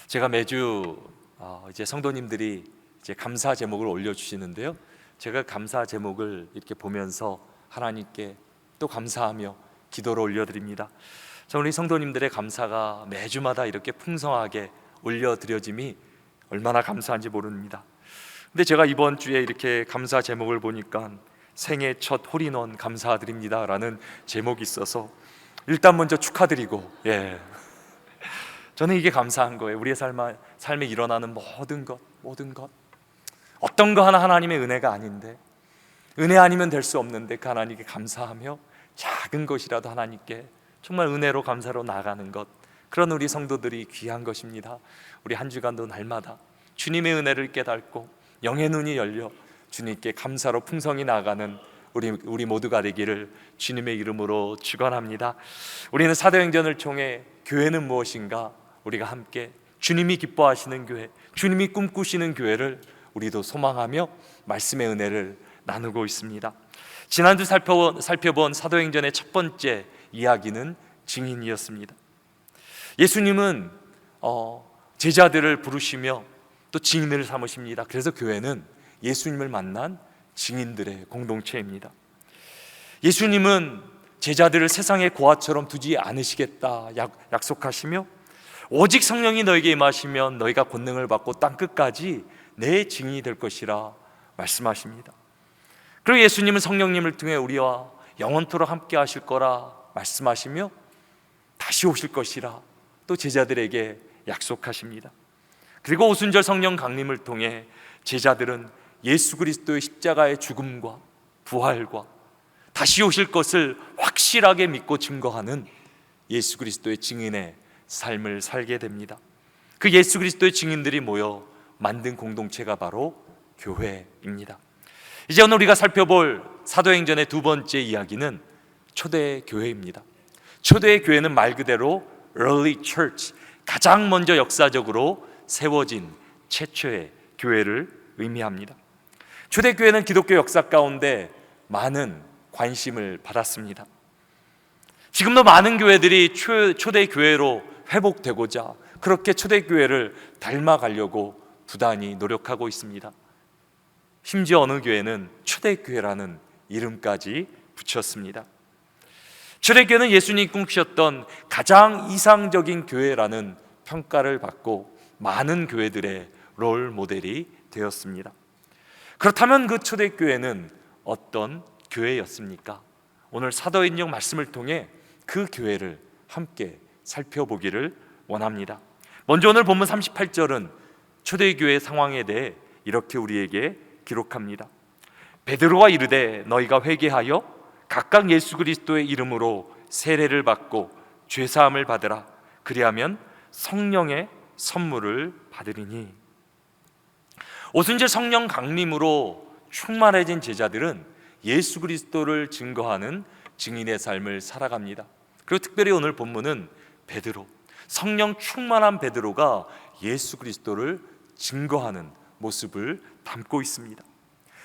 제가 매주 이제 성도님들이 이제 감사 제목을 올려주시는데요. 제가 감사 제목을 이렇게 보면서 하나님께 또 감사하며 기도를 올려드립니다. 저 우리 성도님들의 감사가 매주마다 이렇게 풍성하게 올려드려짐이 얼마나 감사한지 모릅니다. 근데 제가 이번 주에 이렇게 감사 제목을 보니까 생애 첫 홀인원 감사드립니다 라는 제목이 있어서 일단 먼저 축하드리고, 저는 이게 감사한 거예요. 우리의 삶에 일어나는 모든 것 어떤 거 하나 하나님의 은혜가 아닌데, 은혜 아니면 될 수 없는데 그 하나님께 감사하며 작은 것이라도 하나님께 정말 은혜로 감사로 나가는 것, 그런 우리 성도들이 귀한 것입니다. 우리 한 주간도 날마다 주님의 은혜를 깨닫고 영의 눈이 열려 주님께 감사로 풍성히 나가는 우리 모두가 되기를 주님의 이름으로 축원합니다. 우리는 사도행전을 통해 교회는 무엇인가, 우리가 함께 주님이 기뻐하시는 교회, 주님이 꿈꾸시는 교회를 우리도 소망하며 말씀의 은혜를 나누고 있습니다. 지난주 살펴본 사도행전의 첫 번째 이야기는 증인이었습니다. 예수님은 제자들을 부르시며 또 증인을 삼으십니다. 그래서 교회는 예수님을 만난 증인들의 공동체입니다. 예수님은 제자들을 세상의 고아처럼 두지 않으시겠다 약속하시며, 오직 성령이 너에게 임하시면 너희가 권능을 받고 땅끝까지 내 증인이 될 것이라 말씀하십니다. 그리고 예수님은 성령님을 통해 우리와 영원토록 함께 하실 거라 말씀하시며 다시 오실 것이라 또 제자들에게 약속하십니다. 그리고 오순절 성령 강림을 통해 제자들은 예수 그리스도의 십자가의 죽음과 부활과 다시 오실 것을 확실하게 믿고 증거하는 예수 그리스도의 증인의 삶을 살게 됩니다. 그 예수 그리스도의 증인들이 모여 만든 공동체가 바로 교회입니다. 이제 오늘 우리가 살펴볼 사도행전의 두 번째 이야기는 초대교회입니다. 초대교회는 말 그대로 early church, 가장 먼저 역사적으로 세워진 최초의 교회를 의미합니다. 초대교회는 기독교 역사 가운데 많은 관심을 받았습니다. 지금도 많은 교회들이 초대교회로 회복되고자 그렇게 초대교회를 닮아가려고 부단히 노력하고 있습니다. 심지어 어느 교회는 초대교회라는 이름까지 붙였습니다. 초대교회는 예수님이 꿈꾸셨던 가장 이상적인 교회라는 평가를 받고 많은 교회들의 롤 모델이 되었습니다. 그렇다면 그 초대교회는 어떤 교회였습니까? 오늘 사도행전 말씀을 통해 그 교회를 함께 살펴보기를 원합니다. 먼저 오늘 본문 38절은 초대교회의 상황에 대해 이렇게 우리에게 기록합니다. 베드로가 이르되 너희가 회개하여 각각 예수 그리스도의 이름으로 세례를 받고 죄사함을 받으라. 그리하면 성령의 선물을 받으리니. 오순절 성령 강림으로 충만해진 제자들은 예수 그리스도를 증거하는 증인의 삶을 살아갑니다. 그리고 특별히 오늘 본문은 베드로, 성령 충만한 베드로가 예수 그리스도를 증거하는 모습을 담고 있습니다.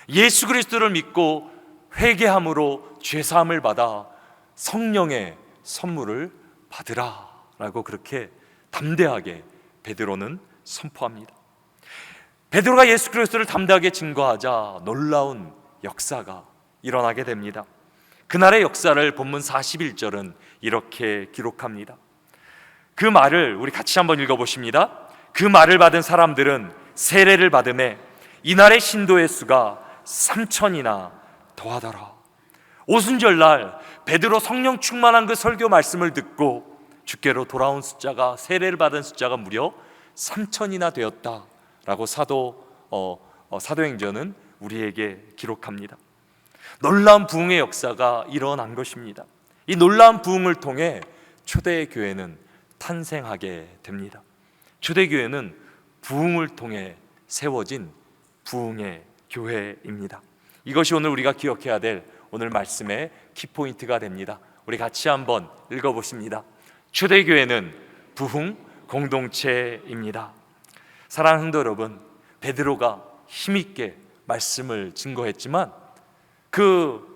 예수 그리스도를 믿고 회개함으로 죄사함을 받아 성령의 선물을 받으라 라고 그렇게 담대하게 베드로는 선포합니다. 베드로가 예수 그리스도를 담대하게 증거하자 놀라운 역사가 일어나게 됩니다. 그날의 역사를 본문 41절은 이렇게 기록합니다. 그 말을 우리 같이 한번 읽어보십니다. 그 말을 받은 사람들은 세례를 받음에 이날의 신도의 수가 3,000이나 더하더라. 오순절날 베드로 성령 충만한 그 설교 말씀을 듣고 주께로 돌아온 숫자가, 세례를 받은 숫자가 무려 3,000이나 되었다라고 사도행전은 우리에게 기록합니다. 놀라운 부흥의 역사가 일어난 것입니다. 이 놀라운 부흥을 통해 초대교회는 탄생하게 됩니다. 초대교회는 부흥을 통해 세워진 부흥의 교회입니다. 이것이 오늘 우리가 기억해야 될 오늘 말씀의 키포인트가 됩니다. 우리 같이 한번 읽어보십니다. 초대교회는 부흥 공동체입니다. 사랑하는 성도 여러분, 베드로가 힘있게 말씀을 증거했지만 그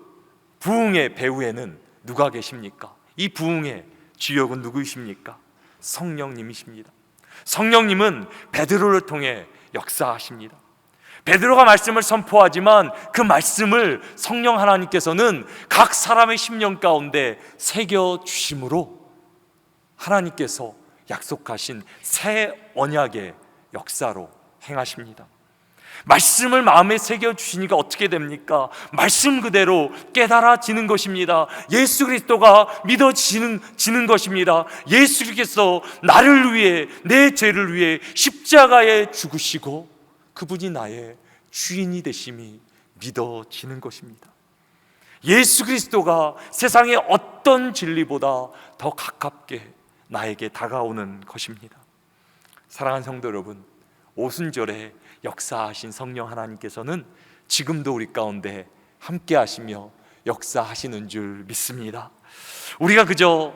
부흥의 배후에는 누가 계십니까? 이 부흥의 주역은 누구이십니까? 성령님이십니다. 성령님은 베드로를 통해 역사하십니다. 베드로가 말씀을 선포하지만 그 말씀을 성령 하나님께서는 각 사람의 심령 가운데 새겨 주심으로 하나님께서 약속하신 새 언약의 역사로 행하십니다. 말씀을 마음에 새겨 주시니까 어떻게 됩니까? 말씀 그대로 깨달아지는 것입니다. 예수 그리스도가 믿어지는 것입니다. 예수 그리스도께서 나를 위해, 내 죄를 위해 십자가에 죽으시고 그분이 나의 주인이 되심이 믿어지는 것입니다. 예수 그리스도가 세상의 어떤 진리보다 더 가깝게 나에게 다가오는 것입니다. 사랑하는 성도 여러분, 오순절에 역사하신 성령 하나님께서는 지금도 우리 가운데 함께 하시며 역사하시는 줄 믿습니다. 우리가 그저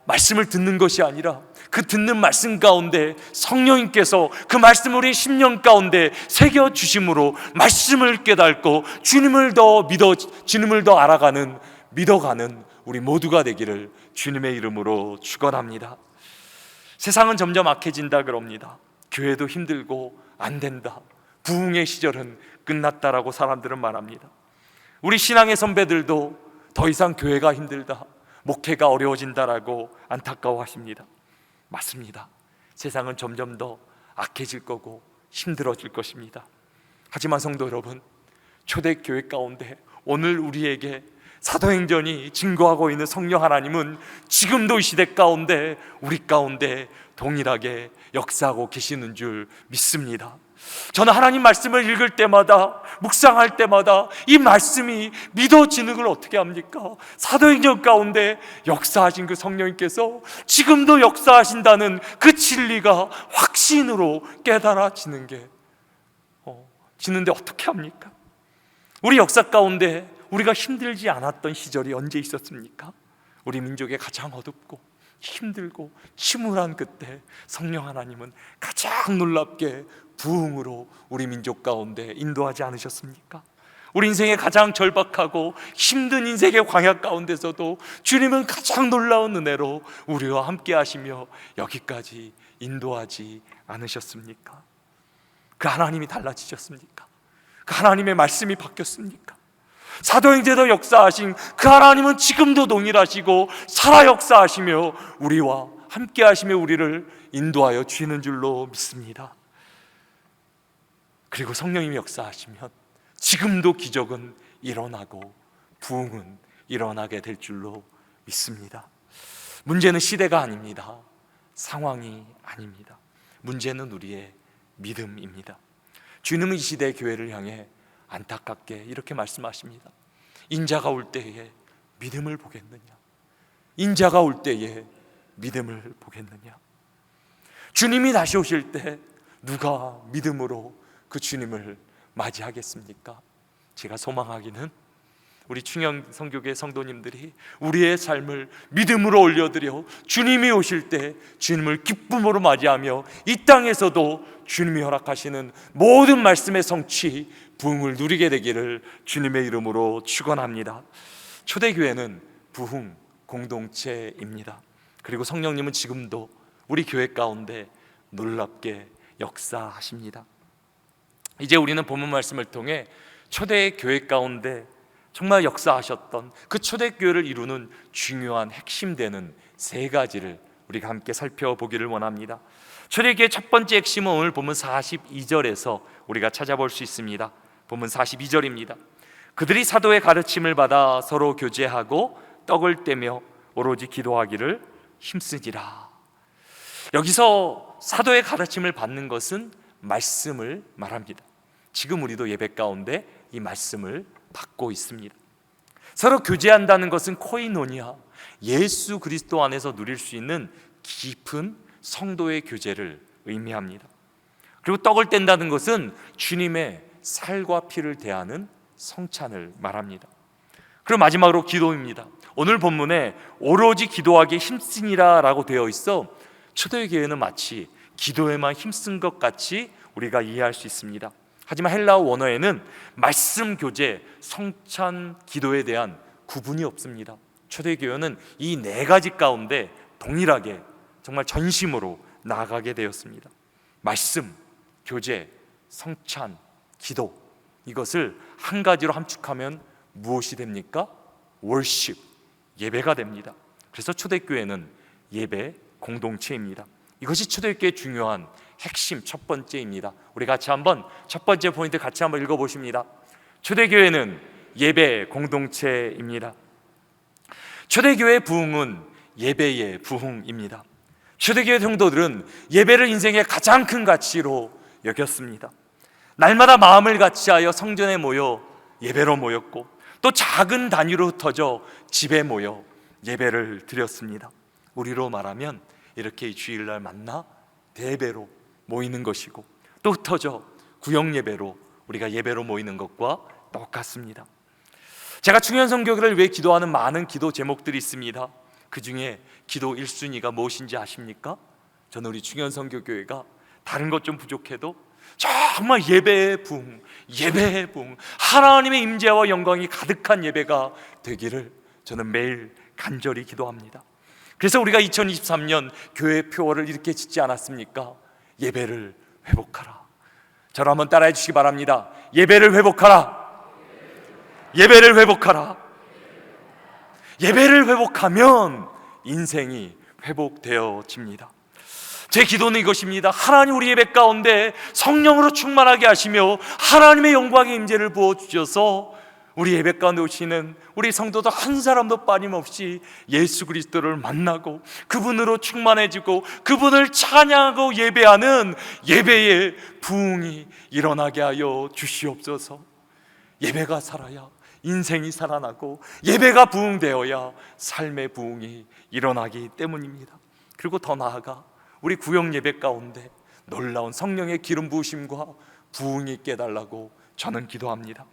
말씀을 듣는 것이 아니라 그 듣는 말씀 가운데 성령님께서 그 말씀을 우리 심령 가운데 새겨 주심으로 말씀을 깨닫고 주님을 더 알아가는, 믿어가는 우리 모두가 되기를 주님의 이름으로 축원합니다. 세상은 점점 악해진다 그럽니다. 교회도 힘들고 안 된다, 부흥의 시절은 끝났다라고 사람들은 말합니다. 우리 신앙의 선배들도 더 이상 교회가 힘들다, 목회가 어려워진다라고 안타까워하십니다. 맞습니다. 세상은 점점 더 악해질 거고 힘들어질 것입니다. 하지만 성도 여러분, 초대교회 가운데 오늘 우리에게 사도행전이 증거하고 있는 성령 하나님은 지금도 이 시대 가운데 우리 가운데 동일하게 역사하고 계시는 줄 믿습니다. 저는 하나님 말씀을 읽을 때마다, 묵상할 때마다 이 말씀이 믿어지는 걸 어떻게 합니까? 사도행전 가운데 역사하신 그 성령님께서 지금도 역사하신다는 그 진리가 확신으로 깨달아지는 게 지는데 어떻게 합니까? 우리 역사 가운데 우리가 힘들지 않았던 시절이 언제 있었습니까? 우리 민족의 가장 어둡고 힘들고 침울한 그때 성령 하나님은 가장 놀랍게 부흥으로 우리 민족 가운데 인도하지 않으셨습니까? 우리 인생의 가장 절박하고 힘든 인생의 광야 가운데서도 주님은 가장 놀라운 은혜로 우리와 함께 하시며 여기까지 인도하지 않으셨습니까? 그 하나님이 달라지셨습니까? 그 하나님의 말씀이 바뀌었습니까? 사도행전에도 역사하신 그 하나님은 지금도 동일하시고 살아 역사하시며 우리와 함께 하시며 우리를 인도하여 주시는 줄로 믿습니다. 그리고 성령님이 역사하시면 지금도 기적은 일어나고 부흥은 일어나게 될 줄로 믿습니다. 문제는 시대가 아닙니다. 상황이 아닙니다. 문제는 우리의 믿음입니다. 주님은 이 시대의 교회를 향해 안타깝게 이렇게 말씀하십니다. 인자가 올 때에 믿음을 보겠느냐? 인자가 올 때에 믿음을 보겠느냐? 주님이 다시 오실 때 누가 믿음으로 그 주님을 맞이하겠습니까? 제가 소망하기는 우리 충영 성교회 성도님들이 우리의 삶을 믿음으로 올려드려 주님이 오실 때 주님을 기쁨으로 맞이하며 이 땅에서도 주님이 허락하시는 모든 말씀의 성취, 부흥을 누리게 되기를 주님의 이름으로 축원합니다. 초대교회는 부흥 공동체입니다. 그리고 성령님은 지금도 우리 교회 가운데 놀랍게 역사하십니다. 이제 우리는 본문 말씀을 통해 초대교회 가운데 정말 역사하셨던 그 초대교회를 이루는 중요한 핵심되는 세 가지를 우리가 함께 살펴보기를 원합니다. 초대교회의 첫 번째 핵심은 오늘 본문 42절에서 우리가 찾아볼 수 있습니다. 본문 42절입니다. 그들이 사도의 가르침을 받아 서로 교제하고 떡을 떼며 오로지 기도하기를 힘쓰니라. 여기서 사도의 가르침을 받는 것은 말씀을 말합니다. 지금 우리도 예배 가운데 이 말씀을 받고 있습니다. 서로 교제한다는 것은 코이노니아, 예수 그리스도 안에서 누릴 수 있는 깊은 성도의 교제를 의미합니다. 그리고 떡을 뗀다는 것은 주님의 살과 피를 대하는 성찬을 말합니다. 그리고 마지막으로 기도입니다. 오늘 본문에 오로지 기도하기에 힘쓰니라 라고 되어 있어 초대교회는 마치 기도에만 힘쓴 것 같이 우리가 이해할 수 있습니다. 하지만 헬라어 원어에는 말씀 교제, 성찬, 기도에 대한 구분이 없습니다. 초대교회는 이 네 가지 가운데 동일하게 정말 전심으로 나아가게 되었습니다. 말씀, 교제, 성찬, 기도, 이것을 한 가지로 함축하면 무엇이 됩니까? 월십, 예배가 됩니다. 그래서 초대교회는 예배 공동체입니다. 이것이 초대교회의 중요한 핵심 첫 번째입니다. 우리 같이 한번 첫 번째 포인트 같이 한번 읽어보십니다. 초대교회는 예배 공동체입니다. 초대교회의 부흥은 예배의 부흥입니다. 초대교회 성도들은 예배를 인생의 가장 큰 가치로 여겼습니다. 날마다 마음을 같이하여 성전에 모여 예배로 모였고, 또 작은 단위로 흩어져 집에 모여 예배를 드렸습니다. 우리로 말하면 이렇게 주일날 만나 대배로 모이는 것이고, 또 흩어져 구역 예배로 우리가 예배로 모이는 것과 똑같습니다. 제가 충현선교회를 위해 기도하는 많은 기도 제목들이 있습니다. 그 중에 기도 1순위가 무엇인지 아십니까? 저는 우리 충현선교교회가 다른 것 좀 부족해도 정말 예배의 부흥, 예배의 부흥, 하나님의 임재와 영광이 가득한 예배가 되기를 저는 매일 간절히 기도합니다. 그래서 우리가 2023년 교회 표어를 이렇게 짓지 않았습니까? 예배를 회복하라. 저를 한번 따라해 주시기 바랍니다. 예배를 회복하라. 예배를 회복하라. 예배를 회복하면 인생이 회복되어집니다. 제 기도는 이것입니다. 하나님 우리 예배 가운데 성령으로 충만하게 하시며 하나님의 영광의 임재를 부어주셔서 우리 예배 가운데 오시는 우리 성도들 한 사람도 빠짐없이 예수 그리스도를 만나고 그분으로 충만해지고 그분을 찬양하고 예배하는 예배의 부흥이 일어나게 하여 주시옵소서. 예배가 살아야 인생이 살아나고 예배가 부흥되어야 삶의 부흥이 일어나기 때문입니다. 그리고 더 나아가 우리 구역 예배 가운데 놀라운 성령의 기름 부으심과 부흥이 있게 해달라고 저는 기도합니다.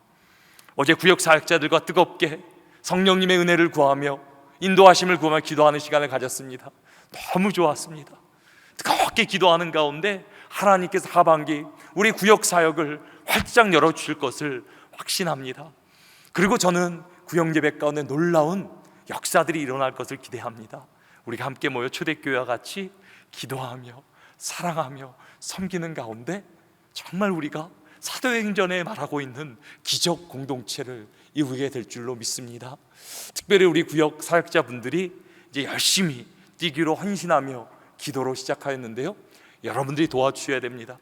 어제 구역 사역자들과 뜨겁게 성령님의 은혜를 구하며 인도하심을 구하며 기도하는 시간을 가졌습니다. 너무 좋았습니다. 뜨겁게 기도하는 가운데 하나님께서 하반기 우리 구역 사역을 활짝 열어주실 것을 확신합니다. 그리고 저는 구역 예배 가운데 놀라운 역사들이 일어날 것을 기대합니다. 우리가 함께 모여 초대교회와 같이 기도하며 사랑하며 섬기는 가운데 정말 우리가 사도행전에 말하고 있는 기적 공동체를 이루게 될 줄로 믿습니다. 특별히 우리 구역 사역자분들이 이제 열심히 뛰기로 헌신하며 기도로 시작하였는데요, 여러분들이 도와주셔야 됩니다.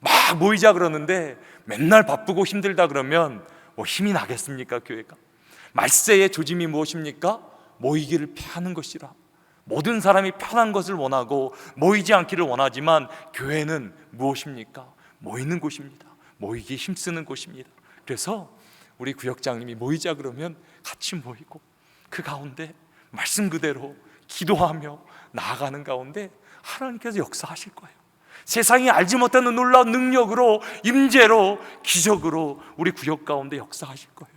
막 모이자 그러는데 맨날 바쁘고 힘들다 그러면 뭐 힘이 나겠습니까? 교회가 말세의 조짐이 무엇입니까? 모이기를 피하는 것이라. 모든 사람이 편한 것을 원하고 모이지 않기를 원하지만 교회는 무엇입니까? 모이는 곳입니다. 모이기 힘쓰는 곳입니다. 그래서 우리 구역장님이 모이자 그러면 같이 모이고 그 가운데 말씀 그대로 기도하며 나아가는 가운데 하나님께서 역사하실 거예요. 세상이 알지 못하는 놀라운 능력으로, 임재로, 기적으로 우리 구역 가운데 역사하실 거예요.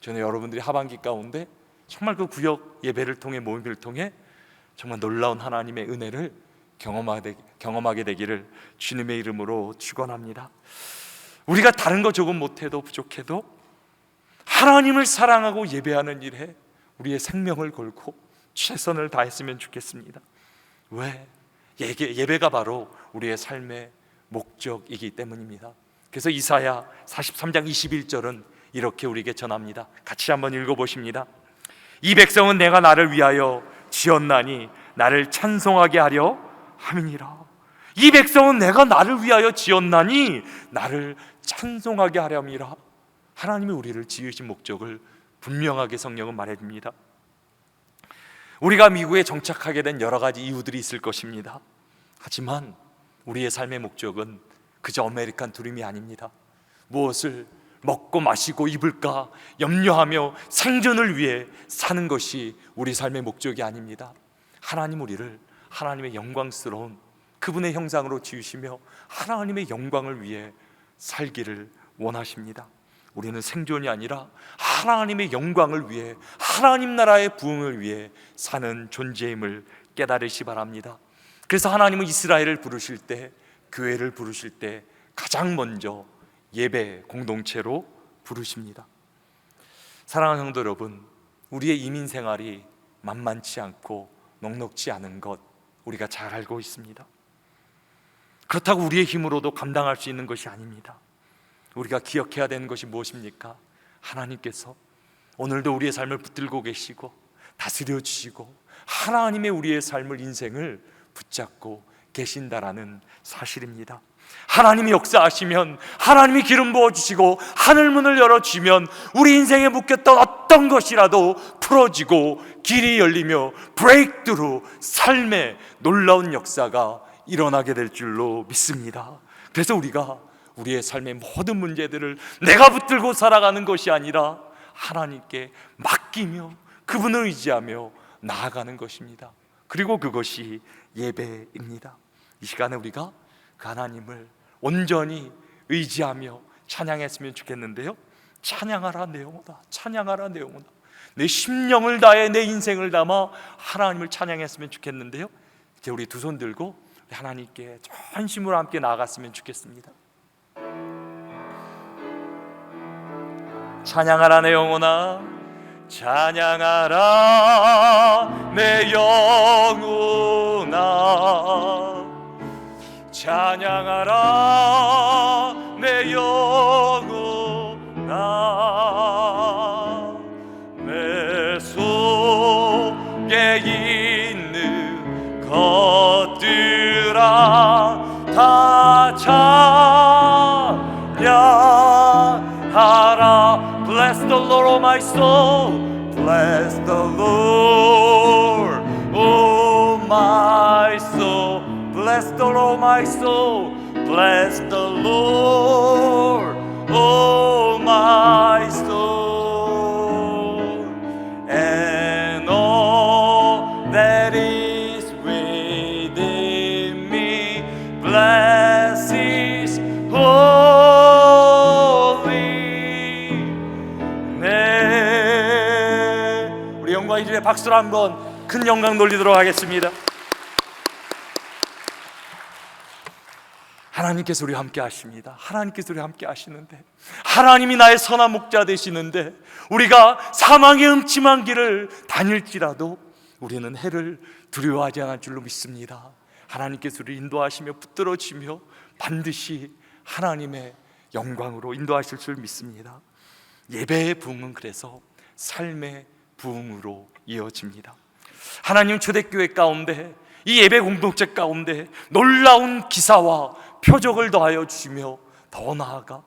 저는 여러분들이 하반기 가운데 정말 그 구역 예배를 통해, 모임을 통해 정말 놀라운 하나님의 은혜를 경험하게 되기를 주님의 이름으로 축원합니다. 우리가 다른 거 조금 못해도 부족해도 하나님을 사랑하고 예배하는 일에 우리의 생명을 걸고 최선을 다했으면 좋겠습니다. 왜? 예배가 바로 우리의 삶의 목적이기 때문입니다. 그래서 이사야 43장 21절은 이렇게 우리에게 전합니다. 같이 한번 읽어보십니다. 이 백성은 내가 나를 위하여 지었나니 나를 찬송하게 하려 함이니라. 이 백성은 내가 나를 위하여 지었나니 나를 찬송하게 하려 함이라. 하나님이 우리를 지으신 목적을 분명하게 성령은 말해줍니다. 우리가 미국에 정착하게 된 여러 가지 이유들이 있을 것입니다. 하지만 우리의 삶의 목적은 그저 아메리칸 드림이 아닙니다. 무엇을 먹고 마시고 입을까 염려하며 생존을 위해 사는 것이 우리 삶의 목적이 아닙니다. 하나님 우리를 하나님의 영광스러운 그분의 형상으로 지으시며 하나님의 영광을 위해 살기를 원하십니다. 우리는 생존이 아니라 하나님의 영광을 위해, 하나님 나라의 부흥을 위해 사는 존재임을 깨달으시 바랍니다. 그래서 하나님은 이스라엘을 부르실 때, 교회를 부르실 때 가장 먼저 예배 공동체로 부르십니다. 사랑하는 성도 여러분, 우리의 이민 생활이 만만치 않고 넉넉지 않은 것 우리가 잘 알고 있습니다. 그렇다고 우리의 힘으로도 감당할 수 있는 것이 아닙니다. 우리가 기억해야 되는 것이 무엇입니까? 하나님께서 오늘도 우리의 삶을 붙들고 계시고 다스려 주시고 하나님의 우리의 삶을, 인생을 붙잡고 계신다라는 사실입니다. 하나님이 역사하시면, 하나님이 기름 부어주시고 하늘문을 열어주시면 우리 인생에 묶였던 어떤 것이라도 풀어지고 길이 열리며 브레이크드루, 삶의 놀라운 역사가 일어나게 될 줄로 믿습니다. 그래서 우리가 우리의 삶의 모든 문제들을 내가 붙들고 살아가는 것이 아니라 하나님께 맡기며 그분을 의지하며 나아가는 것입니다. 그리고 그것이 예배입니다. 이 시간에 우리가 그 하나님을 온전히 의지하며 찬양했으면 좋겠는데요. 찬양하라 내 영혼아, 찬양하라 내 영혼아. 내 심령을 다해 내 인생을 담아 하나님을 찬양했으면 좋겠는데요. 이제 우리 두 손 들고 하나님께 전심으로 함께 나아갔으면 좋겠습니다. 찬양하라 내 영혼아, 찬양하라 내 영혼아, 찬양하라 내 영혼아. 내 속에 있는 것들아 다 찬양하라. Bless the Lord, oh my soul. Bless the Lord, oh my soul. Bless the Lord, oh my soul. Bless the Lord, oh my soul. And all that is within me, bless His holy name. 우리 영광의 주에 박수로 한번 큰 영광 돌리도록 하겠습니다. 하나님께서 우리와 함께 하십니다. 하나님께서 우리와 함께 하시는데, 하나님이 나의 선한 목자 되시는데, 우리가 사망의 음침한 길을 다닐지라도 우리는 해를 두려워하지 않을 줄로 믿습니다. 하나님께서 우리를 인도하시며 붙들어주시며 반드시 하나님의 영광으로 인도하실 줄 믿습니다. 예배의 부흥은 그래서 삶의 부흥으로 이어집니다. 하나님 초대교회 가운데, 이 예배 공동체 가운데 놀라운 기사와 표적을 더하여 주시며, 더 나아가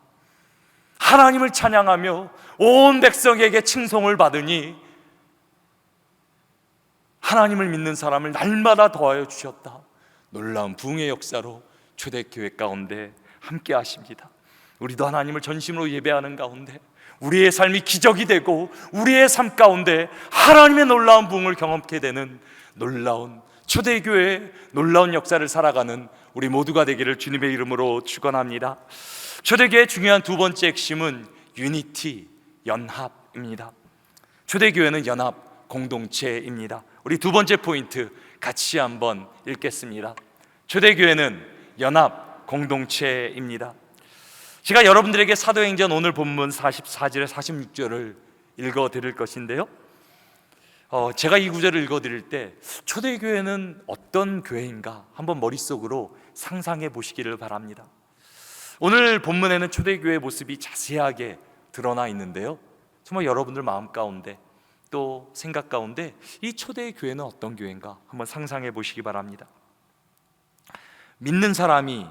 하나님을 찬양하며 온 백성에게 칭송을 받으니 하나님을 믿는 사람을 날마다 더하여 주셨다. 놀라운 부흥의 역사로 초대교회 가운데 함께 하십니다. 우리도 하나님을 전심으로 예배하는 가운데 우리의 삶이 기적이 되고 우리의 삶 가운데 하나님의 놀라운 부흥을 경험하게 되는 놀라운 초대교회의 놀라운 역사를 살아가는 우리 모두가 되기를 주님의 이름으로 축원합니다. 초대교회의 중요한 두 번째 핵심은 유니티, 연합입니다. 초대교회는 연합 공동체입니다. 우리 두 번째 포인트 같이 한번 읽겠습니다. 초대교회는 연합 공동체입니다. 제가 여러분들에게 사도행전 오늘 본문 44절에 46절을 읽어드릴 것인데요, 제가 이 구절을 읽어드릴 때 초대교회는 어떤 교회인가 한번 머릿속으로 상상해 보시기를 바랍니다. 오늘 본문에는 초대교회의 모습이 자세하게 드러나 있는데요, 정말 여러분들 마음 가운데 또 생각 가운데 이 초대교회는 어떤 교회인가 한번 상상해 보시기 바랍니다. 믿는 사람이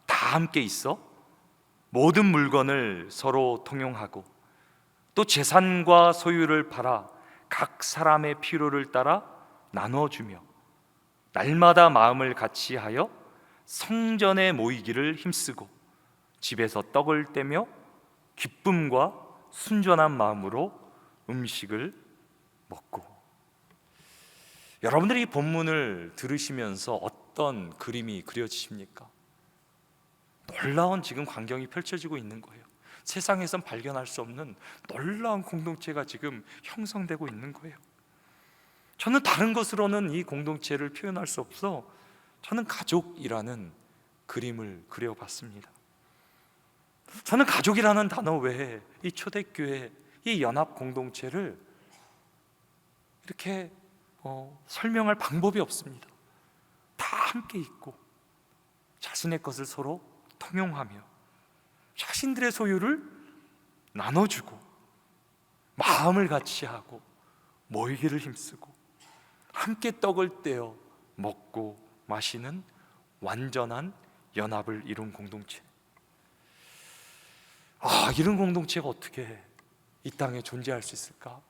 다 함께 있어 모든 물건을 서로 통용하고, 또 재산과 소유를 팔아 각 사람의 필요를 따라 나눠주며 날마다 마음을 같이하여 성전에 모이기를 힘쓰고 집에서 떡을 떼며 기쁨과 순전한 마음으로 음식을 먹고. 여러분들이 이 본문을 들으시면서 어떤 그림이 그려지십니까? 놀라운 지금 광경이 펼쳐지고 있는 거예요. 세상에선 발견할 수 없는 놀라운 공동체가 지금 형성되고 있는 거예요. 저는 다른 것으로는 이 공동체를 표현할 수 없어 저는 가족이라는 그림을 그려봤습니다. 저는 가족이라는 단어 외에 이 초대교회, 이 연합 공동체를 이렇게 설명할 방법이 없습니다. 다 함께 있고 자신의 것을 서로 통용하며 자신들의 소유를 나눠주고 마음을 같이 하고 모이기를 힘쓰고 함께 떡을 떼어 먹고 마시는 완전한 연합을 이룬 공동체. 이런 공동체가 어떻게 이 땅에 존재할 수 있을까?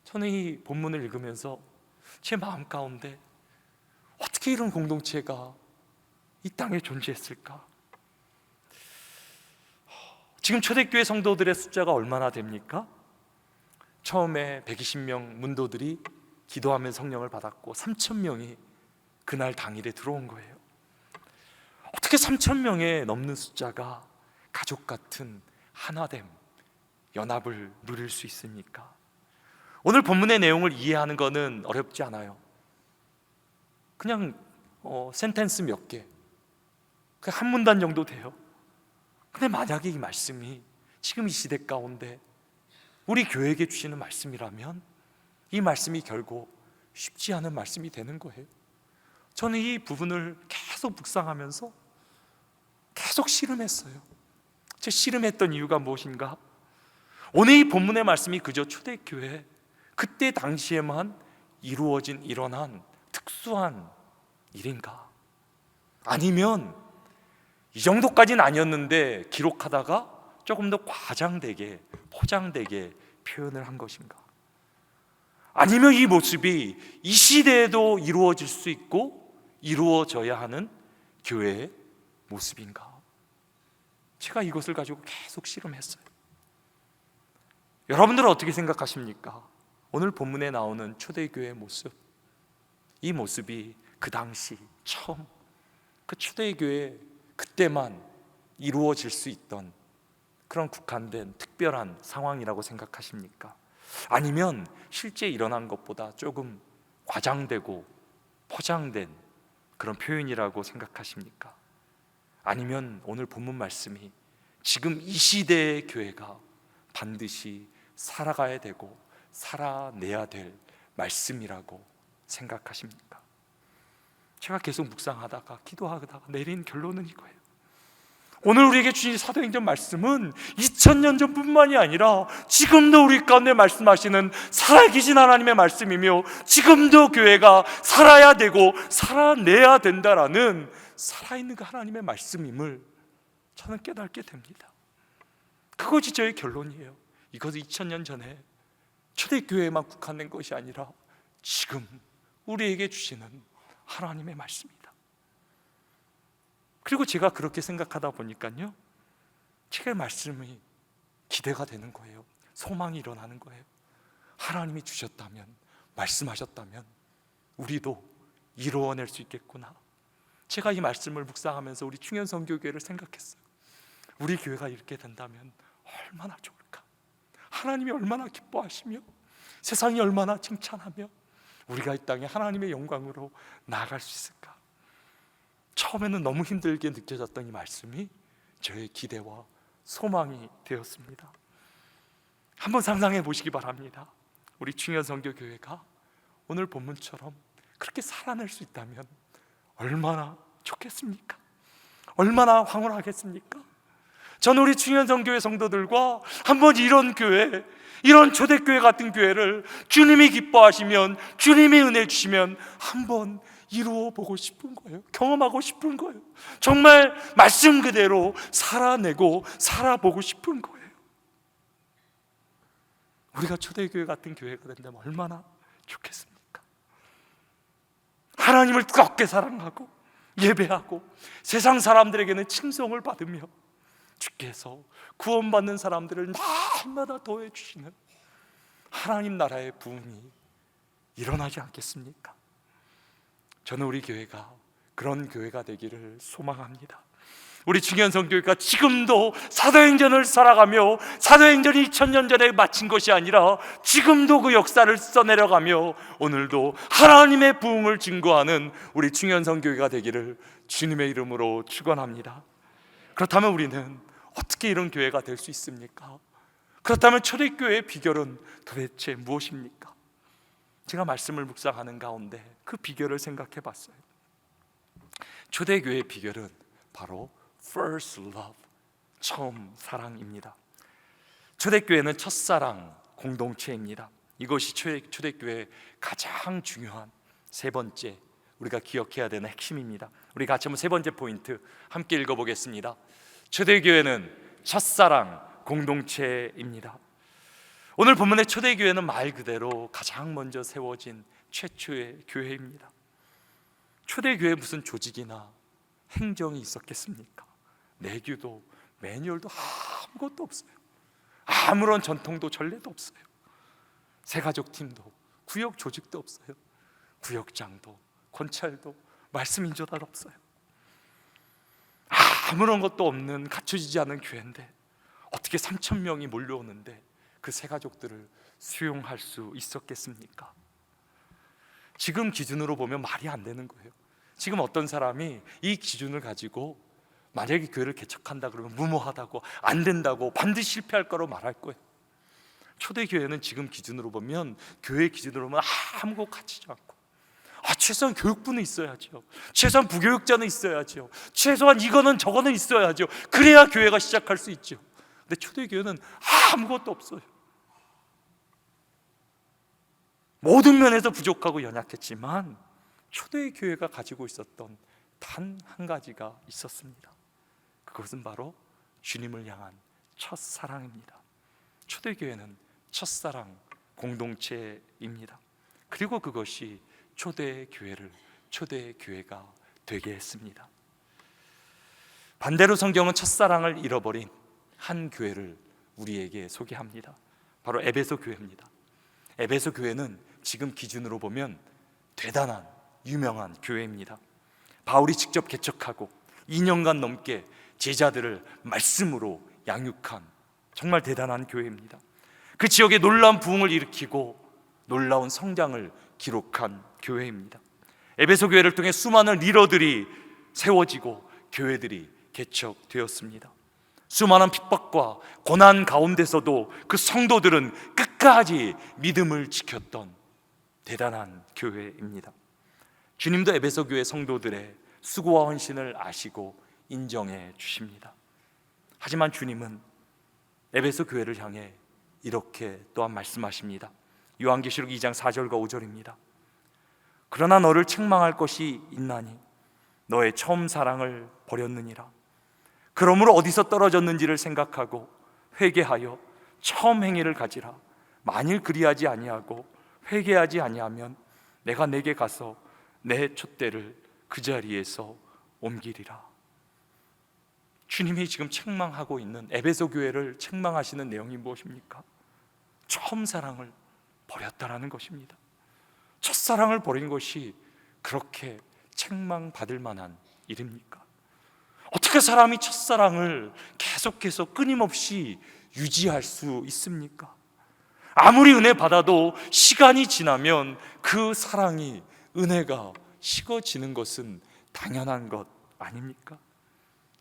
저는 이 본문을 읽으면서 제 마음 가운데 어떻게 이런 공동체가 이 땅에 존재했을까? 지금 초대교회 성도들의 숫자가 얼마나 됩니까? 처음에 120명 문도들이 기도하면 성령을 받았고 3,000명이 그날 당일에 들어온 거예요. 어떻게 3,000명에 넘는 숫자가 가족 같은 하나됨, 연합을 누릴 수 있습니까? 오늘 본문의 내용을 이해하는 것은 어렵지 않아요. 그냥 센텐스 몇 개, 그냥 한 문단 정도 돼요. 근데 만약에 이 말씀이 지금 이 시대 가운데 우리 교회에게 주시는 말씀이라면 이 말씀이 결국 쉽지 않은 말씀이 되는 거예요. 저는 이 부분을 계속 묵상하면서 계속 씨름했어요. 제 씨름했던 이유가 무엇인가? 오늘 이 본문의 말씀이 그저 초대교회 그때 당시에만 일어난 특수한 일인가? 아니면 이 정도까지는 아니었는데 기록하다가 조금 더 과장되게 포장되게 표현을 한 것인가? 아니면 이 모습이 이 시대에도 이루어질 수 있고 이루어져야 하는 교회의 모습인가? 제가 이것을 가지고 계속 씨름했어요. 여러분들은 어떻게 생각하십니까? 오늘 본문에 나오는 초대교회의 모습, 이 모습이 그 당시 처음 그 초대교회 그때만 이루어질 수 있던 그런 국한된 특별한 상황이라고 생각하십니까? 아니면 실제 일어난 것보다 조금 과장되고 포장된 그런 표현이라고 생각하십니까? 아니면 오늘 본문 말씀이 지금 이 시대의 교회가 반드시 살아가야 되고 살아내야 될 말씀이라고 생각하십니까? 제가 계속 묵상하다가 기도하다가 내린 결론은 이거예요. 오늘 우리에게 주신 사도행전 말씀은 2000년 전뿐만이 아니라 지금도 우리 가운데 말씀하시는 살아계신 하나님의 말씀이며 지금도 교회가 살아야 되고 살아내야 된다라는 살아있는 그 하나님의 말씀임을 저는 깨닫게 됩니다. 그것이 저의 결론이에요. 이것은 2000년 전에 초대교회에만 국한된 것이 아니라 지금 우리에게 주시는 하나님의 말씀입니다. 그리고 제가 그렇게 생각하다 보니까요, 제가 말씀이 기대가 되는 거예요. 소망이 일어나는 거예요. 하나님이 주셨다면, 말씀하셨다면 우리도 이루어낼 수 있겠구나. 제가 이 말씀을 묵상하면서 우리 충현선교교회를 생각했어요. 우리 교회가 이렇게 된다면 얼마나 좋을까? 하나님이 얼마나 기뻐하시며 세상이 얼마나 칭찬하며 우리가 이 땅에 하나님의 영광으로 나아갈 수 있을까? 처음에는 너무 힘들게 느껴졌던 이 말씀이 저의 기대와 소망이 되었습니다. 한번 상상해 보시기 바랍니다. 우리 충현선교교회가 오늘 본문처럼 그렇게 살아낼 수 있다면 얼마나 좋겠습니까? 얼마나 황홀하겠습니까? 저는 우리 충현선교회 성도들과 한번 이런 교회, 이런 초대교회 같은 교회를 주님이 기뻐하시면, 주님이 은혜 주시면 한번 이루어 보고 싶은 거예요. 경험하고 싶은 거예요. 정말 말씀 그대로 살아내고 살아보고 싶은 거예요. 우리가 초대교회 같은 교회가 된다면 얼마나 좋겠습니까? 하나님을 뜨겁게 사랑하고 예배하고 세상 사람들에게는 칭송을 받으며 주께서 구원받는 사람들을 날마다 더해 주시는 하나님 나라의 부흥이 일어나지 않겠습니까? 저는 우리 교회가 그런 교회가 되기를 소망합니다. 우리 충현선교회가 지금도 사도행전을 살아가며 사도행전이 2000년 전에 마친 것이 아니라 지금도 그 역사를 써내려가며 오늘도 하나님의 부흥을 증거하는 우리 충현선교회가 되기를 주님의 이름으로 축원합니다. 그렇다면 우리는 어떻게 이런 교회가 될 수 있습니까? 그렇다면 초대교회의 비결은 도대체 무엇입니까? 제가 말씀을 묵상하는 가운데 그 비결을 생각해 봤어요. 초대교회의 비결은 바로 first love, 처음 사랑입니다. 초대교회는 첫사랑 공동체입니다. 이것이 초대교회의 가장 중요한 세 번째 우리가 기억해야 되는 핵심입니다. 우리 같이 한번 세 번째 포인트 함께 읽어보겠습니다. 초대교회는 첫사랑 공동체입니다. 오늘 본문의 초대교회는 말 그대로 가장 먼저 세워진 최초의 교회입니다. 초대교회에 무슨 조직이나 행정이 있었겠습니까? 내규도 매뉴얼도 아무것도 없어요. 아무런 전통도 전례도 없어요. 새가족팀도 구역 조직도 없어요. 구역장도 권찰도 말씀인조도 없어요. 아무런 것도 없는 갖춰지지 않은 교회인데 어떻게 3,000명이 몰려오는데 그 새가족들을 수용할 수 있었겠습니까? 지금 기준으로 보면 말이 안 되는 거예요. 지금 어떤 사람이 이 기준을 가지고 만약에 교회를 개척한다 그러면 무모하다고, 안 된다고, 반드시 실패할 거라고 말할 거예요. 초대교회는 지금 기준으로 보면, 교회 기준으로 보면 아무것도 갖추지 않고, 최소한 교육부는 있어야죠. 최소한 부교육자는 있어야죠. 최소한 이거는 저거는 있어야죠. 그래야 교회가 시작할 수 있죠. 근데 초대교회는 아무것도 없어요. 모든 면에서 부족하고 연약했지만 초대교회가 가지고 있었던 단 한 가지가 있었습니다. 그것은 바로 주님을 향한 첫사랑입니다. 초대교회는 첫사랑 공동체입니다. 그리고 그것이 초대교회를 초대교회가 되게 했습니다. 반대로 성경은 첫사랑을 잃어버린 한 교회를 우리에게 소개합니다. 바로 에베소 교회입니다. 에베소 교회는 지금 기준으로 보면 대단한 유명한 교회입니다. 바울이 직접 개척하고 2년간 넘게 제자들을 말씀으로 양육한 정말 대단한 교회입니다. 그 지역에 놀라운 부흥을 일으키고 놀라운 성장을 기록한 교회입니다. 에베소 교회를 통해 수많은 리더들이 세워지고 교회들이 개척되었습니다. 수많은 핍박과 고난 가운데서도 그 성도들은 끝까지 믿음을 지켰던 대단한 교회입니다. 주님도 에베소 교회 성도들의 수고와 헌신을 아시고 인정해 주십니다. 하지만 주님은 에베소 교회를 향해 이렇게 또한 말씀하십니다. 요한계시록 2장 4절과 5절입니다. 그러나 너를 책망할 것이 있나니 너의 처음 사랑을 버렸느니라. 그러므로 어디서 떨어졌는지를 생각하고 회개하여 처음 행위를 가지라. 만일 그리하지 아니하고 회개하지 아니하면 내가 내게 가서 내 촛대를 그 자리에서 옮기리라. 주님이 지금 책망하고 있는, 에베소 교회를 책망하시는 내용이 무엇입니까? 처음 사랑을 버렸다라는 것입니다. 첫사랑을 버린 것이 그렇게 책망받을 만한 일입니까? 어떻게 사람이 첫사랑을 계속해서 끊임없이 유지할 수 있습니까? 아무리 은혜 받아도 시간이 지나면 그 사랑이, 은혜가 식어지는 것은 당연한 것 아닙니까?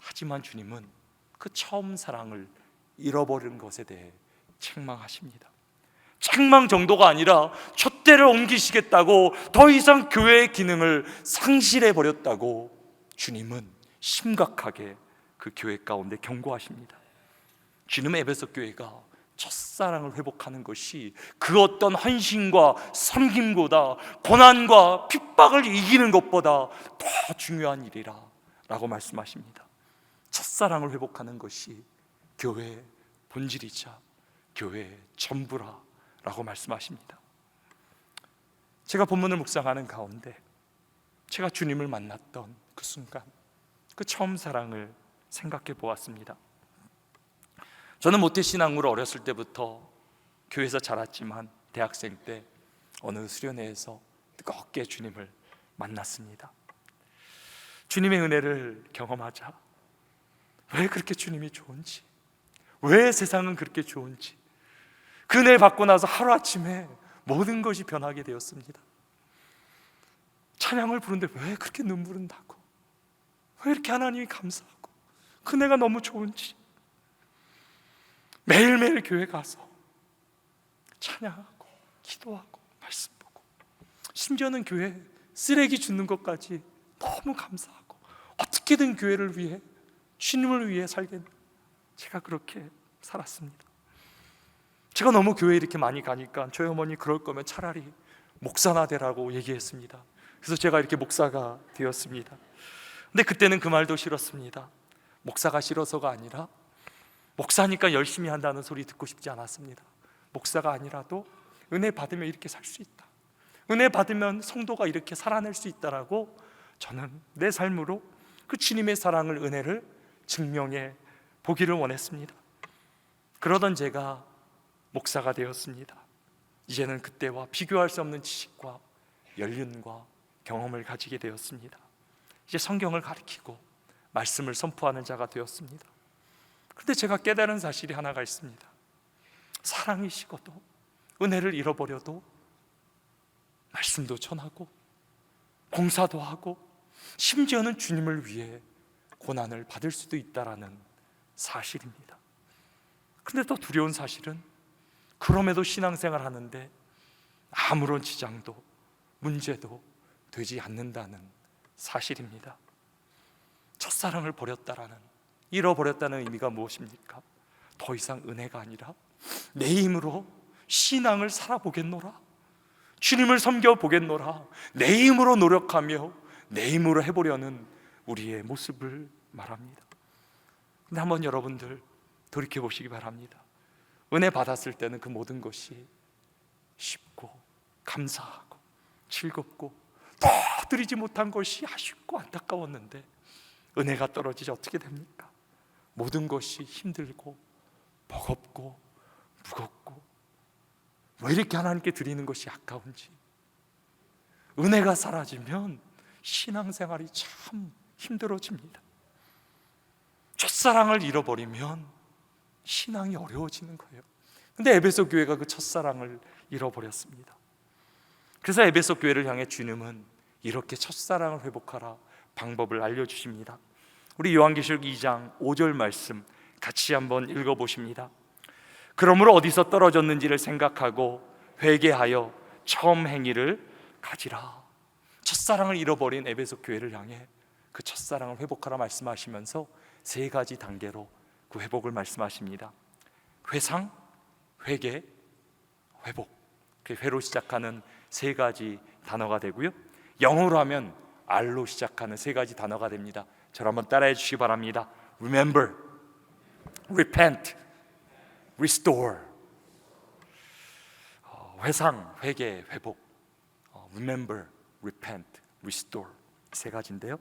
하지만 주님은 그 처음 사랑을 잃어버린 것에 대해 책망하십니다. 책망 정도가 아니라 촛대를 옮기시겠다고, 더 이상 교회의 기능을 상실해 버렸다고 주님은 심각하게 그 교회 가운데 경고하십니다. 주님, 에베소 교회가 첫사랑을 회복하는 것이 그 어떤 헌신과 섬김보다, 고난과 핍박을 이기는 것보다 더 중요한 일이라 라고 말씀하십니다. 첫사랑을 회복하는 것이 교회의 본질이자 교회의 전부라 라고 말씀하십니다. 제가 본문을 묵상하는 가운데 제가 주님을 만났던 그 순간, 그 처음 사랑을 생각해 보았습니다. 저는 모태신앙으로 어렸을 때부터 교회에서 자랐지만 대학생 때 어느 수련회에서 뜨겁게 주님을 만났습니다. 주님의 은혜를 경험하자 왜 그렇게 주님이 좋은지, 왜 세상은 그렇게 좋은지, 그 은혜를 받고 나서 하루아침에 모든 것이 변하게 되었습니다. 찬양을 부르는데 왜 그렇게 눈물은 나고, 왜 이렇게 하나님이 감사하고 그 은혜가 너무 좋은지, 매일매일 교회 가서 찬양하고 기도하고 말씀 보고, 심지어는 교회 쓰레기 줍는 것까지 너무 감사하고 어떻게든 교회를 위해, 주님을 위해 살겠네. 제가 그렇게 살았습니다. 제가 너무 교회 이렇게 많이 가니까 저희 어머니 그럴 거면 차라리 목사나 되라고 얘기했습니다. 그래서 제가 이렇게 목사가 되었습니다. 근데 그때는 그 말도 싫었습니다. 목사가 싫어서가 아니라 목사니까 열심히 한다는 소리 듣고 싶지 않았습니다. 목사가 아니라도 은혜 받으면 이렇게 살 수 있다, 은혜 받으면 성도가 이렇게 살아낼 수 있다라고 저는 내 삶으로 그 주님의 사랑을, 은혜를 증명해 보기를 원했습니다. 그러던 제가 목사가 되었습니다. 이제는 그때와 비교할 수 없는 지식과 연륜과 경험을 가지게 되었습니다. 이제 성경을 가르치고 말씀을 선포하는 자가 되었습니다. 그런데 제가 깨달은 사실이 하나가 있습니다. 사랑이 식어도, 은혜를 잃어버려도 말씀도 전하고 봉사도 하고 심지어는 주님을 위해 고난을 받을 수도 있다라는 사실입니다. 그런데 더 두려운 사실은 그럼에도 신앙생활 하는데 아무런 지장도 문제도 되지 않는다는 사실입니다. 첫사랑을 버렸다라는, 잃어버렸다는 의미가 무엇입니까? 더 이상 은혜가 아니라 내 힘으로 신앙을 살아보겠노라, 주님을 섬겨보겠노라, 내 힘으로 노력하며 내 힘으로 해보려는 우리의 모습을 말합니다. 근데 한번 여러분들 돌이켜보시기 바랍니다. 은혜 받았을 때는 그 모든 것이 쉽고 감사하고 즐겁고 더 드리지 못한 것이 아쉽고 안타까웠는데 은혜가 떨어지지 어떻게 됩니까? 모든 것이 힘들고 버겁고 무겁고 왜 이렇게 하나님께 드리는 것이 아까운지. 은혜가 사라지면 신앙생활이 참 힘들어집니다. 첫사랑을 잃어버리면 신앙이 어려워지는 거예요. 근데 에베소 교회가 그 첫사랑을 잃어버렸습니다. 그래서 에베소 교회를 향해 주님은 이렇게 첫사랑을 회복하라 방법을 알려주십니다. 우리 요한계시록 2장 5절 말씀 같이 한번 읽어보십니다. 그러므로 어디서 떨어졌는지를 생각하고 회개하여 처음 행위를 가지라. 첫사랑을 잃어버린 에베소 교회를 향해 그 첫사랑을 회복하라 말씀하시면서 세 가지 단계로 그 회복을 말씀하십니다. 회상, 회개, 회복. 그 회로 시작하는 세 가지 단어가 되고요, 영어로 하면 R로 시작하는 세 가지 단어가 됩니다. 저를 한번 따라해 주시기 바랍니다. Remember, Repent, Restore. 회상, 회개, 회복. Remember, Repent, Restore. 세 가지인데요,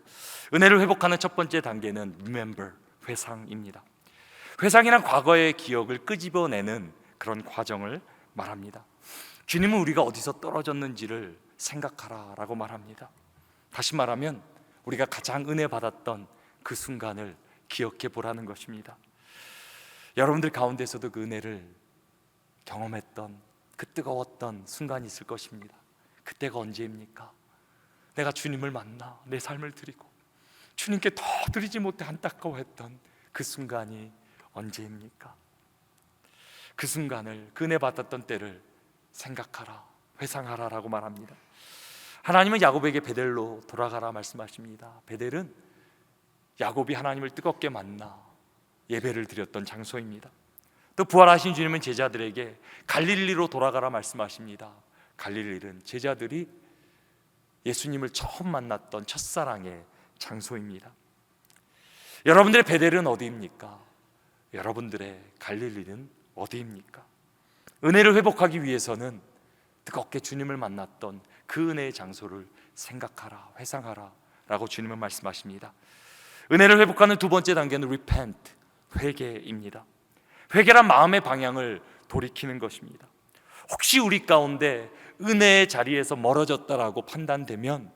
은혜를 회복하는 첫 번째 단계는 Remember, 회상입니다. 회상이란 과거의 기억을 끄집어내는 그런 과정을 말합니다. 주님은 우리가 어디서 떨어졌는지를 생각하라라고 말합니다. 다시 말하면 우리가 가장 은혜 받았던 그 순간을 기억해 보라는 것입니다. 여러분들 가운데서도 그 은혜를 경험했던 그 뜨거웠던 순간이 있을 것입니다. 그때가 언제입니까? 내가 주님을 만나 내 삶을 드리고 주님께 더 드리지 못해 안타까워했던 그 순간이 언제입니까? 그 순간을, 그 은혜 받았던 때를 생각하라, 회상하라라고 말합니다. 하나님은 야곱에게 베델로 돌아가라 말씀하십니다. 베델은 야곱이 하나님을 뜨겁게 만나 예배를 드렸던 장소입니다. 또 부활하신 주님은 제자들에게 갈릴리로 돌아가라 말씀하십니다. 갈릴리는 제자들이 예수님을 처음 만났던 첫사랑의 장소입니다. 여러분들의 베델은 어디입니까? 여러분들의 갈릴리는 어디입니까? 은혜를 회복하기 위해서는 뜨겁게 주님을 만났던 그 은혜의 장소를 생각하라, 회상하라 라고 주님은 말씀하십니다. 은혜를 회복하는 두 번째 단계는 Repent, 회개입니다. 회개란 마음의 방향을 돌이키는 것입니다. 혹시 우리 가운데 은혜의 자리에서 멀어졌다라고 판단되면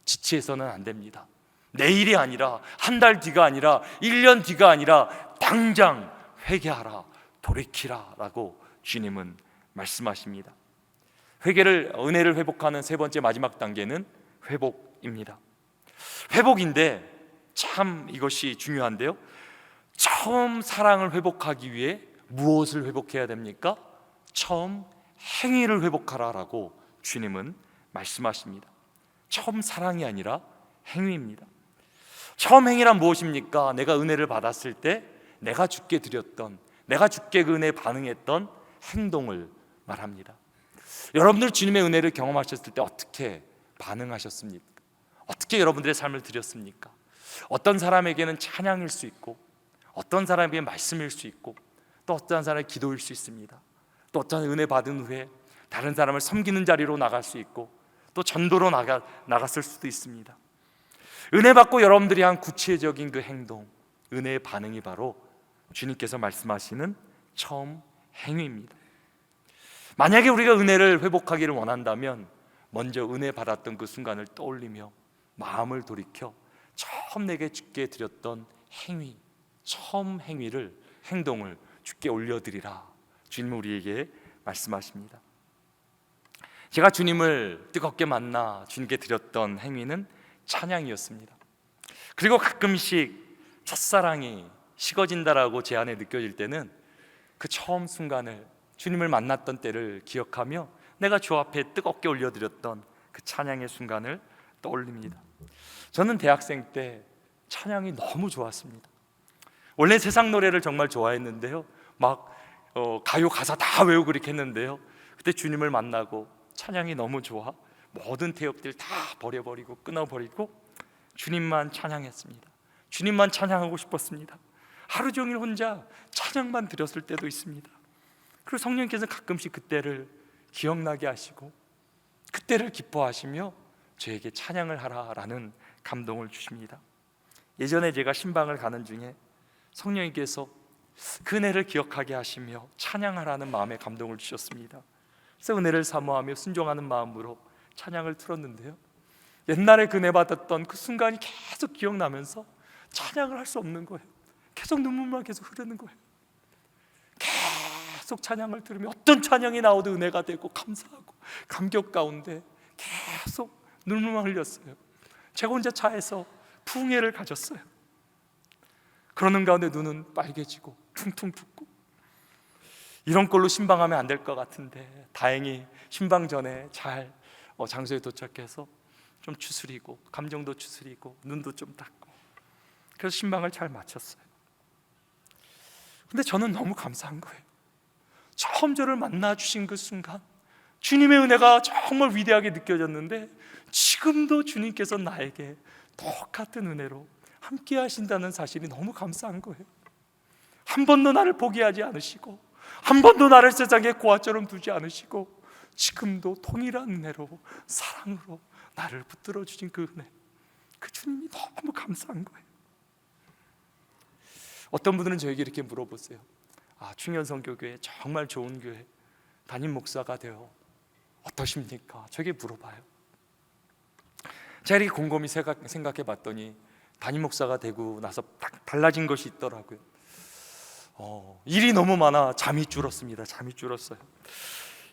지체해서는 안 됩니다. 내일이 아니라, 한 달 뒤가 아니라, 1년 뒤가 아니라 당장 회개하라, 돌이키라 라고 주님은 말씀하십니다. 은혜를 회복하는 세 번째 마지막 단계는 회복입니다. 회복인데 참 이것이 중요한데요, 처음 사랑을 회복하기 위해 무엇을 회복해야 됩니까? 처음 행위를 회복하라라고 주님은 말씀하십니다. 처음 사랑이 아니라 행위입니다. 처음 행위란 무엇입니까? 내가 은혜를 받았을 때 내가 주께 드렸던, 내가 주께 그 은혜에 반응했던 행동을 말합니다. 여러분들 주님의 은혜를 경험하셨을 때 어떻게 반응하셨습니까? 어떻게 여러분들의 삶을 드렸습니까? 어떤 사람에게는 찬양일 수 있고, 어떤 사람에게 말씀일 수 있고, 또 어떤 사람의 기도일 수 있습니다. 또 어떤 은혜 받은 후에 다른 사람을 섬기는 자리로 나갈 수 있고, 또 전도로 나갔을 수도 있습니다. 은혜 받고 여러분들이 한 구체적인 그 행동, 은혜의 반응이 바로 주님께서 말씀하시는 처음 행위입니다. 만약에 우리가 은혜를 회복하기를 원한다면 먼저 은혜 받았던 그 순간을 떠올리며 마음을 돌이켜 처음 내게 주께 드렸던 행위, 처음 행위를, 행동을 주께 올려드리라. 주님은 우리에게 말씀하십니다. 제가 주님을 뜨겁게 만나 주님께 드렸던 행위는 찬양이었습니다. 그리고 가끔씩 첫사랑이 식어진다라고 제 안에 느껴질 때는 그 처음 순간을, 주님을 만났던 때를 기억하며 내가 주 앞에 뜨겁게 올려드렸던 그 찬양의 순간을 떠올립니다. 저는 대학생 때 찬양이 너무 좋았습니다. 원래 세상 노래를 정말 좋아했는데요, 막 가요 가사 다 외우고 그렇게 했는데요, 그때 주님을 만나고 찬양이 너무 좋아 모든 태엽들 다 버려버리고 끊어버리고 주님만 찬양했습니다. 주님만 찬양하고 싶었습니다. 하루 종일 혼자 찬양만 드렸을 때도 있습니다. 그리고 성령께서 가끔씩 그때를 기억나게 하시고 그때를 기뻐하시며 저에게 찬양을 하라라는 감동을 주십니다. 예전에 제가 신방을 가는 중에 성령님께서 그 은혜를 기억하게 하시며 찬양하라는 마음에 감동을 주셨습니다. 그래서 은혜를 사모하며 순종하는 마음으로 찬양을 틀었는데요, 옛날에 그 은혜 받았던 그 순간이 계속 기억나면서 찬양을 할 수 없는 거예요. 계속 눈물만 계속 흐르는 거예요. 계속 찬양을 들으며 어떤 찬양이 나오도 은혜가 되고 감사하고 감격 가운데 계속 눈물만 흘렸어요. 제가 혼자 차에서 풍해를 가졌어요. 그러는 가운데 눈은 빨개지고 퉁퉁 붓고, 이런 꼴로 신방하면 안 될 것 같은데 다행히 신방 전에 잘 장소에 도착해서 좀 추스리고 감정도 추스리고 눈도 좀 닦고, 그래서 신방을 잘 마쳤어요. 근데 저는 너무 감사한 거예요. 처음 저를 만나 주신 그 순간 주님의 은혜가 정말 위대하게 느껴졌는데, 지금도 주님께서 나에게 똑같은 은혜로 함께 하신다는 사실이 너무 감사한 거예요. 한 번도 나를 포기하지 않으시고, 한 번도 나를 세상의 고아처럼 두지 않으시고, 지금도 동일한 은혜로, 사랑으로 나를 붙들어 주신 그 은혜, 그 주님이 너무 감사한 거예요. 어떤 분들은 저에게 이렇게 물어보세요. 충현성교교회 정말 좋은 교회, 담임 목사가 되어 어떠십니까? 저에게 물어봐요. 제가 이렇게 곰곰이 생각해 봤더니 담임 목사가 되고 나서 딱 달라진 것이 있더라고요. 일이 너무 많아 잠이 줄었습니다. 잠이 줄었어요.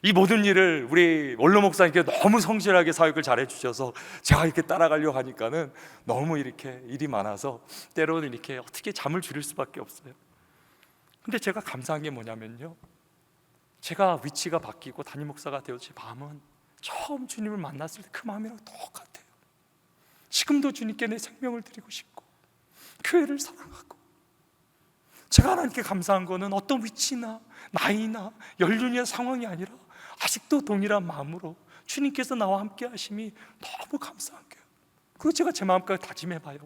이 모든 일을 우리 원로 목사님께 너무 성실하게 사역을 잘해 주셔서 제가 이렇게 따라가려고 하니까는 너무 이렇게 일이 많아서 때로는 이렇게 어떻게 잠을 줄일 수밖에 없어요. 근데 제가 감사한 게 뭐냐면요, 제가 위치가 바뀌고 담임 목사가 되어 제 마음은 처음 주님을 만났을 때 그 마음이랑 똑같아요. 지금도 주님께 내 생명을 드리고 싶고 교회를 사랑하고, 제가 하나님께 감사한 거는 어떤 위치나 나이나 연륜이나 상황이 아니라 아직도 동일한 마음으로 주님께서 나와 함께 하심이 너무 감사한 거예요. 그리고 제가 제 마음까지 다짐해봐요.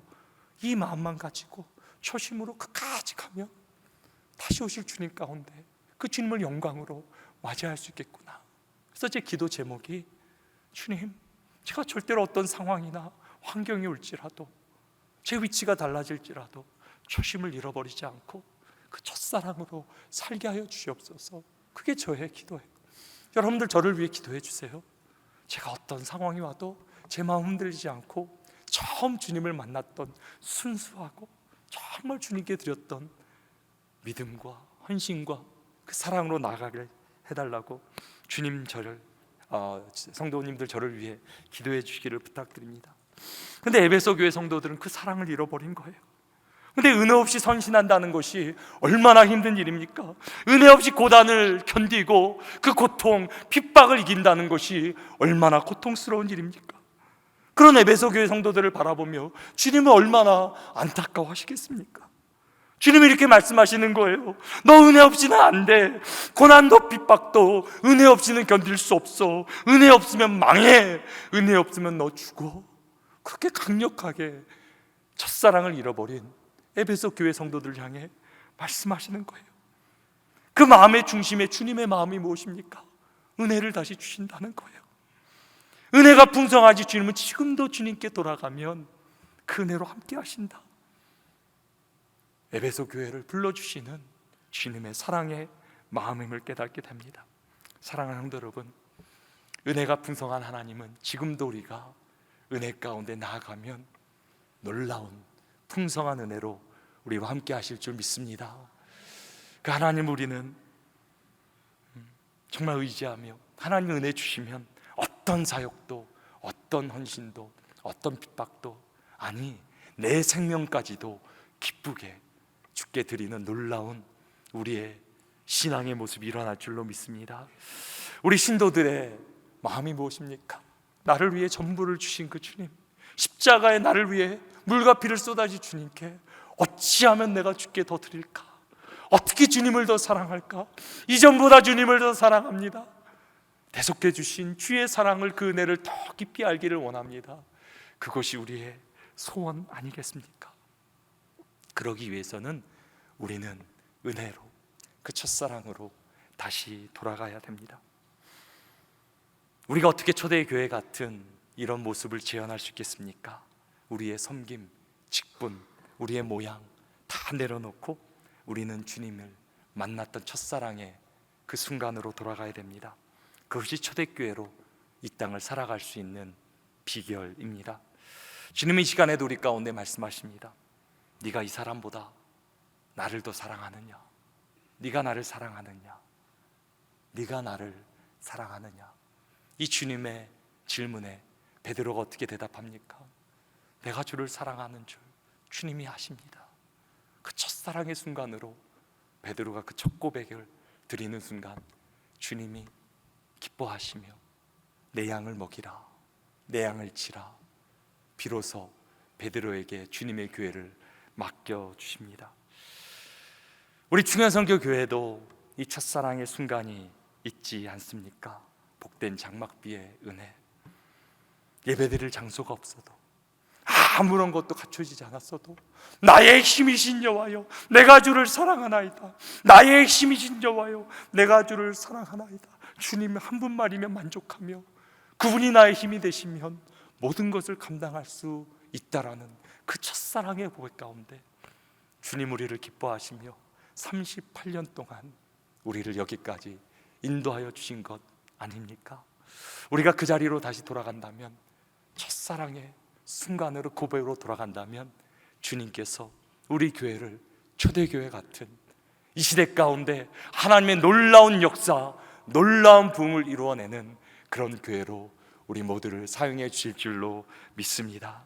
이 마음만 가지고 초심으로 끝까지 가면 다시 오실 주님 가운데 그 주님을 영광으로 맞이할 수 있겠구나. 그래서 제 기도 제목이, 주님, 제가 절대로 어떤 상황이나 환경이 올지라도, 제 위치가 달라질지라도 초심을 잃어버리지 않고 그 첫사랑으로 살게 하여 주시옵소서. 그게 저의 기도예요. 여러분들 저를 위해 기도해 주세요. 제가 어떤 상황이 와도 제 마음 흔들리지 않고 처음 주님을 만났던 순수하고 정말 주님께 드렸던 믿음과 헌신과 그 사랑으로 나아가게 해달라고 주님 저를, 성도님들 저를 위해 기도해 주시기를 부탁드립니다. 근데 에베소 교회 성도들은 그 사랑을 잃어버린 거예요. 근데 은혜 없이 선신한다는 것이 얼마나 힘든 일입니까? 은혜 없이 고단을 견디고 그 고통, 핍박을 이긴다는 것이 얼마나 고통스러운 일입니까? 그런 에베소 교회 성도들을 바라보며 주님은 얼마나 안타까워하시겠습니까? 주님이 이렇게 말씀하시는 거예요. 너 은혜 없이는 안 돼. 고난도 핍박도 은혜 없이는 견딜 수 없어. 은혜 없으면 망해. 은혜 없으면 너 죽어. 그렇게 강력하게 첫사랑을 잃어버린 에베소 교회 성도들 향해 말씀하시는 거예요. 그 마음의 중심에 주님의 마음이 무엇입니까? 은혜를 다시 주신다는 거예요. 은혜가 풍성하지 주님은 지금도 주님께 돌아가면 그 은혜로 함께 하신다. 에베소 교회를 불러주시는 주님의 사랑의 마음임을 깨닫게 됩니다. 사랑하는 성도 여러분, 은혜가 풍성한 하나님은 지금도 우리가 은혜 가운데 나아가면 놀라운 풍성한 은혜로 우리와 함께 하실 줄 믿습니다. 그 하나님 우리는 정말 의지하며 하나님 은혜 주시면 어떤 사역도, 어떤 헌신도, 어떤 핍박도, 아니 내 생명까지도 기쁘게 주께 드리는 놀라운 우리의 신앙의 모습이 일어날 줄로 믿습니다. 우리 신도들의 마음이 무엇입니까? 나를 위해 전부를 주신 그 주님, 십자가에 나를 위해 물과 피를 쏟아진 주님께 어찌하면 내가 주께 더 드릴까? 어떻게 주님을 더 사랑할까? 이전보다 주님을 더 사랑합니다. 대속해 주신 주의 사랑을, 그 은혜를 더 깊이 알기를 원합니다. 그것이 우리의 소원 아니겠습니까? 그러기 위해서는 우리는 은혜로, 그 첫사랑으로 다시 돌아가야 됩니다. 우리가 어떻게 초대교회 같은 이런 모습을 재현할 수 있겠습니까? 우리의 섬김, 직분, 우리의 모양 다 내려놓고 우리는 주님을 만났던 첫사랑의 그 순간으로 돌아가야 됩니다. 그것이 초대교회로 이 땅을 살아갈 수 있는 비결입니다. 주님은 이 시간에도 우리 가운데 말씀하십니다. 네가 이 사람보다 나를 더 사랑하느냐? 네가 나를 사랑하느냐? 네가 나를 사랑하느냐? 이 주님의 질문에 베드로가 어떻게 대답합니까? 내가 주를 사랑하는 줄 주님이 아십니다. 그 첫사랑의 순간으로 베드로가 그 첫 고백을 드리는 순간 주님이 기뻐하시며 내 양을 먹이라, 내 양을 치라, 비로소 베드로에게 주님의 교회를 맡겨주십니다. 우리 충현선교 교회도 이 첫사랑의 순간이 있지 않습니까? 복된 장막비의 은혜, 예배드릴 장소가 없어도, 아무런 것도 갖춰지지 않았어도 나의 힘이신 여호와여 내가 주를 사랑하나이다, 나의 힘이신 여호와여 내가 주를 사랑하나이다. 주님 한 분말이면 만족하며 그분이 나의 힘이 되시면 모든 것을 감당할 수 있다라는 그 첫사랑의 고백 가운데 주님 우리를 기뻐하시며 38년 동안 우리를 여기까지 인도하여 주신 것 아닙니까? 우리가 그 자리로 다시 돌아간다면, 첫사랑의 순간으로 고백으로 돌아간다면 주님께서 우리 교회를 초대교회 같은 이 시대 가운데 하나님의 놀라운 역사, 놀라운 부흥을 이루어내는 그런 교회로 우리 모두를 사용해 주실 줄로 믿습니다.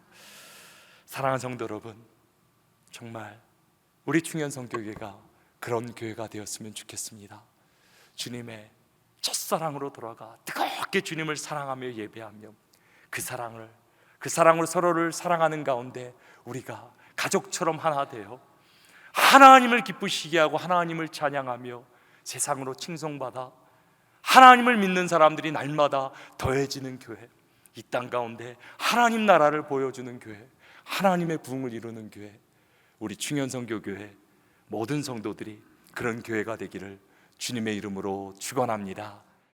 사랑하는 성도 여러분, 정말 우리 충현선교회가 그런 교회가 되었으면 좋겠습니다. 주님의 첫사랑으로 돌아가 뜨겁게 주님을 사랑하며 예배하며 그 사랑으로 서로를 사랑하는 가운데 우리가 가족처럼 하나 되어 하나님을 기쁘시게 하고 하나님을 찬양하며 세상으로 칭송받아 하나님을 믿는 사람들이 날마다 더해지는 교회, 이 땅 가운데 하나님 나라를 보여주는 교회, 하나님의 부흥을 이루는 교회, 우리 충현선교교회 모든 성도들이 그런 교회가 되기를 주님의 이름으로 축원합니다.